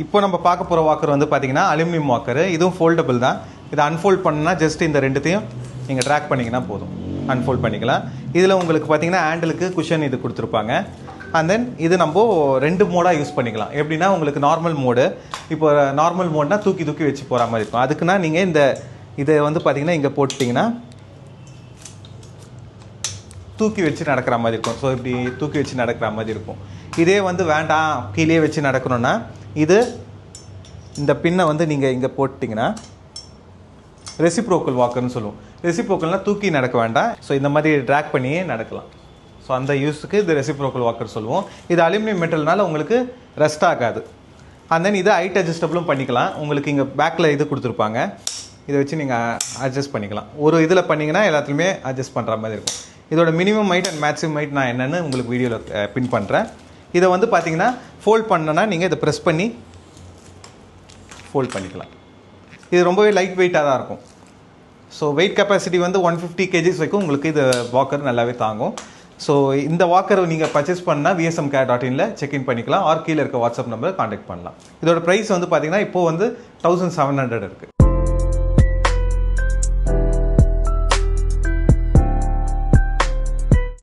இப்போ நம்ம பார்க்க போகிற வாக்கர் வந்து பார்த்தீங்கன்னா அலுமினியம் வாக்கர். இதுவும் ஃபோல்டபுள் தான். இதை அன்ஃபோல்ட் பண்ணால் ஜஸ்ட் இந்த ரெண்டுத்தையும் நீங்கள் ட்ராக் பண்ணிங்கன்னா போதும், அன்ஃபோல்ட் பண்ணிக்கலாம். இதில் உங்களுக்கு பார்த்தீங்கன்னா ஹேண்டிலுக்கு குஷன் இது கொடுத்துருப்பாங்க. அண்ட் தென் இது நம்ம 2 மோடாக யூஸ் பண்ணிக்கலாம். எப்படின்னா உங்களுக்கு நார்மல் மோடு, இப்போ நார்மல் மோட்னா தூக்கி தூக்கி வச்சு போகிற மாதிரி இருக்கும். அதுக்குன்னா நீங்கள் இதை வந்து பார்த்தீங்கன்னா இங்கே போட்டிங்கன்னா தூக்கி வச்சு நடக்கிற மாதிரி இருக்கும். ஸோ இப்படி தூக்கி வச்சு நடக்கிற மாதிரி இருக்கும். இதே வந்து வேண்டாம் கீழே வச்சு நடக்கணும்னா இந்த பின்னை வந்து நீங்கள் இங்கே போட்டிங்கன்னா ரெசிப்ரோக்கல் வாக்கர்னு சொல்லுவோம். ரெசிப்ரோக்கல்னால் தூக்கி நடக்க வேண்டாம். ஸோ இந்த மாதிரி ட்ராக் பண்ணியே நடக்கலாம். ஸோ அந்த யூஸுக்கு இது ரெசிப்ரோக்கல் வாக்கர் சொல்லுவோம். இது அலுமினியம் மெட்டல்னால உங்களுக்கு ரெஸ்ட் ஆகாது. அண்ட் தென் இது ஹைட் அட்ஜஸ்டபிளும் பண்ணிக்கலாம். உங்களுக்கு இங்கே பேக்கில் இது கொடுத்துருப்பாங்க. இதை வச்சு நீங்கள் அட்ஜஸ்ட் பண்ணிக்கலாம். ஒரு இதில் பண்ணிங்கன்னா எல்லாத்துலேயுமே அட்ஜஸ்ட் பண்ணுற மாதிரி இருக்கும். இதோட minimum height and maximum height நான் என்னென்னு உங்களுக்கு வீடியோவில் பின் பண்ணுறேன். இதை வந்து பார்த்தீங்கன்னா ஃபோல்ட் பண்ணனா நீங்கள் இதை ப்ரெஸ் பண்ணி ஃபோல்ட் பண்ணிக்கலாம். இது ரொம்பவே லைட் வெயிட்டாக தான் இருக்கும். ஸோ வெயிட் கெப்பாசிட்டி வந்து 150 kgs வரைக்கும் உங்களுக்கு இது வாக்கர் நல்லாவே தாங்கும். ஸோ இந்த வாக்கர் நீங்கள் பர்ச்சேஸ் பண்ணால் vsmcare.in செக்இன் பண்ணிக்கலாம். ஆர் கீழே இருக்க வாட்ஸ்அப் நம்பர் காண்டாக்ட் பண்ணலாம். இதோட ப்ரைஸ் வந்து பார்த்தீங்கன்னா இப்போது வந்து 1700 இருக்குது.